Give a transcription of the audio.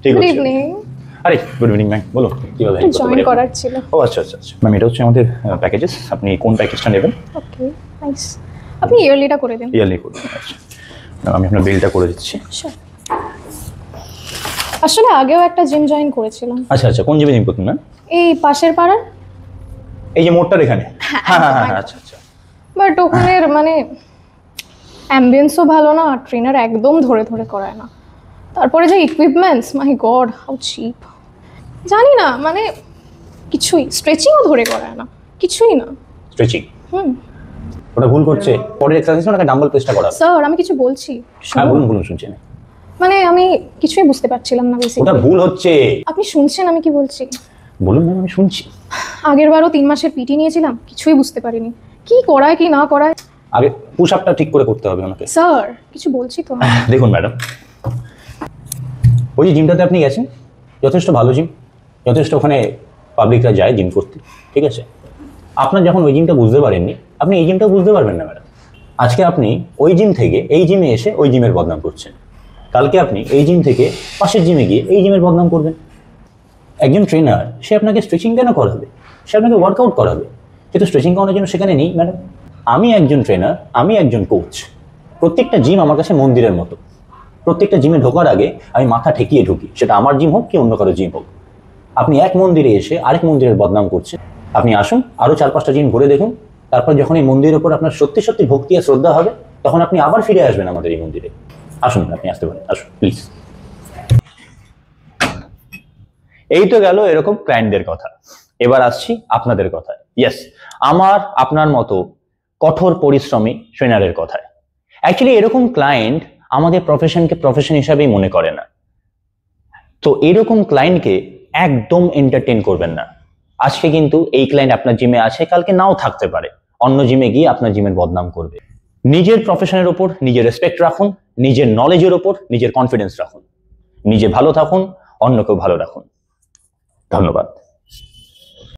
ঠিক গুড আছে। ইভিনিং। আরে গুড ইভিনিং ম্যাম, বলো কিভাবে হেল্প করতে জয়েন পারি? করার ছিল। ও আচ্ছা আচ্ছা আচ্ছা ম্যাম, এটা হচ্ছে আমাদের প্যাকেজেস। আপনি কোন প্যাকেজটা নেবেন? ওকে, নাইস। আপনি ইয়ারলিটা করে দিন। ইয়ারলি করবেন? আচ্ছা ম্যাম, আমি আপনার বিলটা করে দিচ্ছি। Sure. আসলে আগেও একটা জিম জয়েন করেছিলাম, আচ্ছা আচ্ছা, কোন জিমে জিম করতেন ম্যাম? এই পাশের পাড়ার। এই যে মোড়টার এখানে? হ্যাঁ হ্যাঁ হ্যাঁ, আচ্ছা আচ্ছা। বাট ওখানের মানে অ্যাম্বিয়েন্সও ভালো না, ট্রেনার একদম ধরে ধরে করায় না। তারপরে যে equipments, my god how cheap. জানি না মানে কিছুই, স্ট্রেচিংও ধরে করায় না, কিছুই না। স্ট্রেচিং? হুম ওটা ভুল করছে। পরের এক্সারসাইজ ওনাকে ডাম্বল প্রেসটা করা। স্যার আমি কিছু বলছি, হ্যাঁ বলুন বলুন, শুনছি আমি। মানে আমি কিছুই বুঝতে পারছিলাম না ওটা বেসিক্যালি। ভুল হচ্ছে। আপনি শুনছেন আমি কি বলছি? বলুন ম্যাম, আমি শুনছি। আগের বারও 3 মাসের পিটি নিয়েছিলাম, কিছুই বুঝতে পারিনি কি করায় কি না করায়। আগে পুশ আপটা ঠিক করে করতে হবে ওনাকে। স্যার কিছু বলছি তো। দেখুন ম্যাডাম, ওই যে জিমটাতে আপনি গেছেন, যথেষ্ট ভালো জিম, যথেষ্ট ওখানে পাবলিকরা যায় জিম করতে, ঠিক আছে। আপনার যখন ওই জিমটা বুঝতে পারেননি, আপনি এই জিমটাও বুঝতে পারবেন না ম্যাডাম। আজকে আপনি ওই জিম থেকে এই জিমে এসে ওই জিমের বদনাম করছেন, কালকে আপনি এই জিম থেকে পাশের জিমে গিয়ে এই জিমের বদনাম করবেন। একজন ট্রেনার সে আপনাকে স্ট্রেচিং কেন করাবে? সে আপনাকে ওয়ার্কআউট করাবে, সে তো স্ট্রেচিং করানোর জন্য সেখানে নেই ম্যাডাম। আমি একজন ট্রেনার, আমি একজন কোচ। প্রত্যেকটা জিম আমার কাছে মন্দিরের মতো। প্রত্যেকটা জিমে ঢোকার আগে আমি মাথা ঠেকিয়ে ঢুকি, সেটা আমার জিম হোক কি অন্য কারো জিম হোক। আপনি এক মন্দিরে এসে আরেক মন্দিরের বদনাম করছেন। আপনি আসুন, আরও 4-5টা জিম ঘুরে দেখুন, তারপর যখন এই মন্দিরের ওপর আপনার সত্যি সত্যি ভক্তি আর শ্রদ্ধা হবে, তখন আপনি আবার ফিরে আসবেন আমাদের এই মন্দিরে। আসুন, আপনি আসতে পারেন, আসুন প্লিজ। এই তো গেল এরকম ক্লায়েন্টদের কথা। এবার আসছি আপনাদের কথায়। ইয়েস, আমার আপনার মতো কঠোর পরিশ্রমী ট্রেনারের কথায়। অ্যাকচুয়ালি এরকম ক্লায়েন্ট আমাদের প্রফেশনকে প্রফেশন হিসাবেই মনে করে না। তো এরকম ক্লায়েন্টকে একদম এন্টারটেইন করবেন না। আজকে কিন্তু এই ক্লায়েন্ট আপনার জিমে আছে, কালকে নাও থাকতে পারে, অন্য জিমে গিয়ে আপনার জিমের বদনাম করবে। নিজের প্রফেশনের ওপর নিজের রেসপেক্ট রাখুন, নিজের নলেজের ওপর নিজের কনফিডেন্স রাখুন, নিজে ভালো থাকুন, অন্যকেও ভালো রাখুন। ধন্যবাদ।